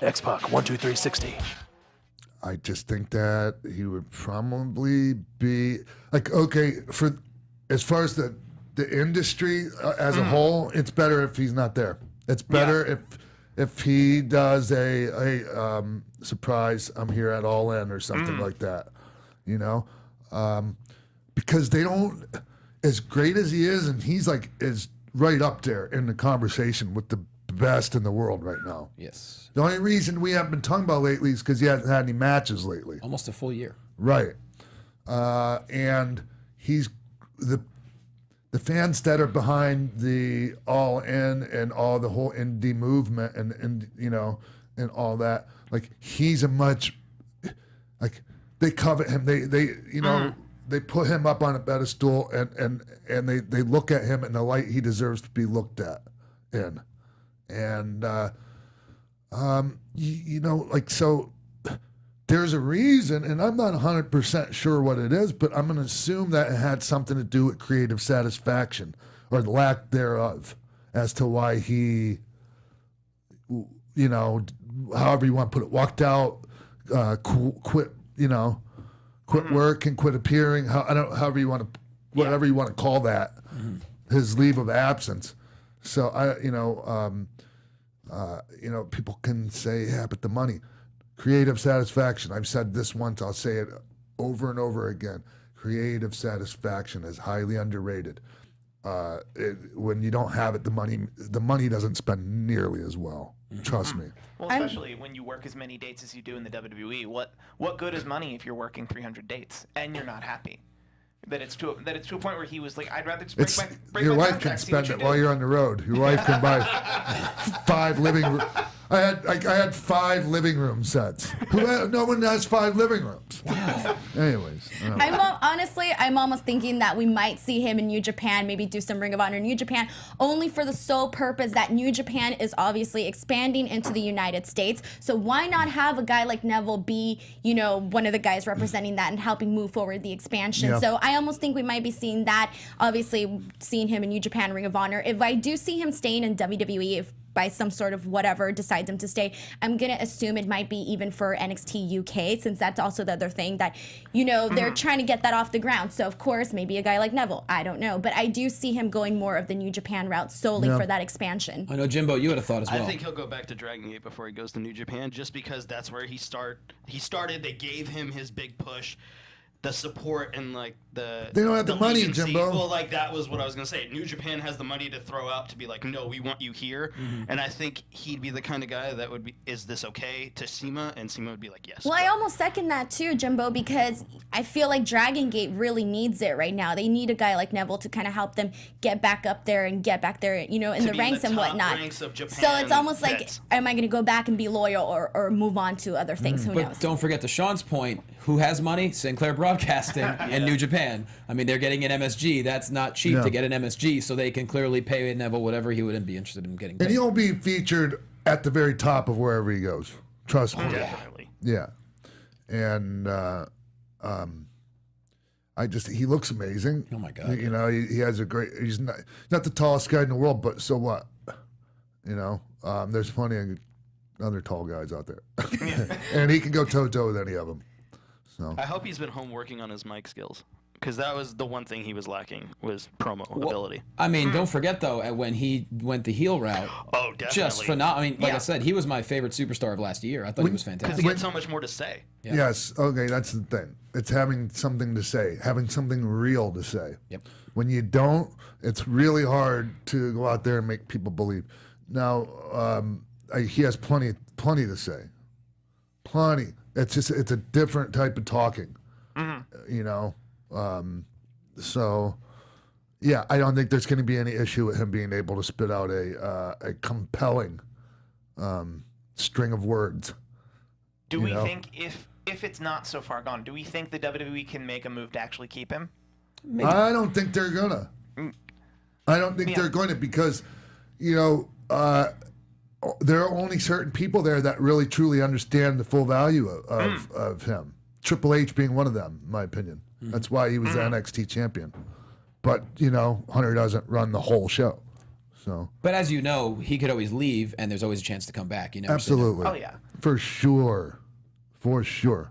X-Pac, 1, 2, 3, 60. I just think that he would probably be like, okay, for as far as the industry as a whole, it's better if he's not there. It's better if he does a surprise, I'm here at All In or something like that, you know, because they don't, as great as he is, and he's like is right up there in the conversation with the best in the world right now. Yes. The only reason we haven't been talking about lately is because he hasn't had any matches lately. Almost a full year. Right. And he's the fans that are behind the All In and all the whole indie movement and you know and all that. Like he's a much like they covet him. They you know they put him up on a pedestal and they look at him in the light he deserves to be looked at in. And you know, like, so there's a reason, and I'm not 100% sure what it is, but I'm going to assume that it had something to do with creative satisfaction or the lack thereof as to why he, you know, however you want to put it, walked out, quit, you know, quit work and quit appearing, however you want to, whatever you want to call that, his leave of absence. So you know, people can say, yeah, but the money, creative satisfaction. I've said this once, I'll say it over and over again. Creative satisfaction is highly underrated. When you don't have it, the money doesn't spend nearly as well. Trust me. Well, especially when you work as many dates as you do in the WWE. What good is money if you're working 300 dates and you're not happy? That it's to a point where he was like, I'd rather just break your my wife contract, can see what spend you it while do. you're on the road. Your wife can buy 5 living rooms. I had 5 living room sets. No one has 5 living rooms. Wow. Anyways, I'm almost thinking that we might see him in New Japan, maybe do some Ring of Honor in New Japan, only for the sole purpose that New Japan is obviously expanding into the United States. So why not have a guy like Neville be, you know, one of the guys representing that and helping move forward the expansion? Yeah. So I almost think we might be seeing that. Obviously, seeing him in New Japan, Ring of Honor. If I do see him staying in WWE, if by some sort of whatever decides him to stay, I'm gonna assume it might be even for NXT UK, since that's also the other thing that, you know, they're trying to get that off the ground. So of course, maybe a guy like Neville, I don't know, but I do see him going more of the New Japan route solely for that expansion. I know, Jimbo, you had a thought as well. I think he'll go back to Dragon Gate before he goes to New Japan, just because that's where he started. They gave him his big push. The support and like they don't have the money, legacy. Jimbo. Well, like that was what I was gonna say. New Japan has the money to throw out to be like, no, we want you here. And I think he'd be the kind of guy that would be, is this okay to CIMA? And CIMA would be like, yes. Well, I almost second that too, Jimbo, because I feel like Dragon Gate really needs it right now. They need a guy like Neville to kind of help them get back up there and get back there, you know, in the ranks and whatnot. Ranks of Japan, so it's almost like, am I going to go back and be loyal or move on to other things? Who knows? But don't forget, to Sean's point, who has money? Sinclair Broadcasting and New Japan. I mean, they're getting an MSG. That's not cheap to get an MSG, so they can clearly pay Neville whatever he would be interested in getting paid. And he'll be featured at the very top of wherever he goes. Trust me. Definitely. Yeah. And he looks amazing. Oh my God. You know, he has a great, he's not the tallest guy in the world, but so what? You know, there's plenty of other tall guys out there. And he can go toe-to-toe with any of them. So I hope he's been home working on his mic skills, because that was the one thing he was lacking, was promo ability. I mean, don't forget though, when he went the heel route, Oh, definitely. just phenomenal. I mean, like I said, he was my favorite superstar of last year. I thought he was Because fantastic. he had so much more to say. Yeah. yes, okay, that's the thing. It's having something to say, having something real to say. Yep. When you don't, it's really hard to go out there and make people believe. Now, he has plenty to say. Plenty. It's a different type of talking, you know. So, yeah, I don't think there's going to be any issue with him being able to spit out a compelling string of words. Do we think if it's not so far gone, do we think the WWE can make a move to actually keep him? Maybe. I don't think they're gonna. I don't think they're going to, because, you know, there are only certain people there that really truly understand the full value of him. Triple H being one of them, in my opinion. That's why he was the NXT champion. But, you know, Hunter doesn't run the whole show. So But as you know, he could always leave, and there's always a chance to come back. You never say never. absolutely, Oh yeah. for sure, for sure.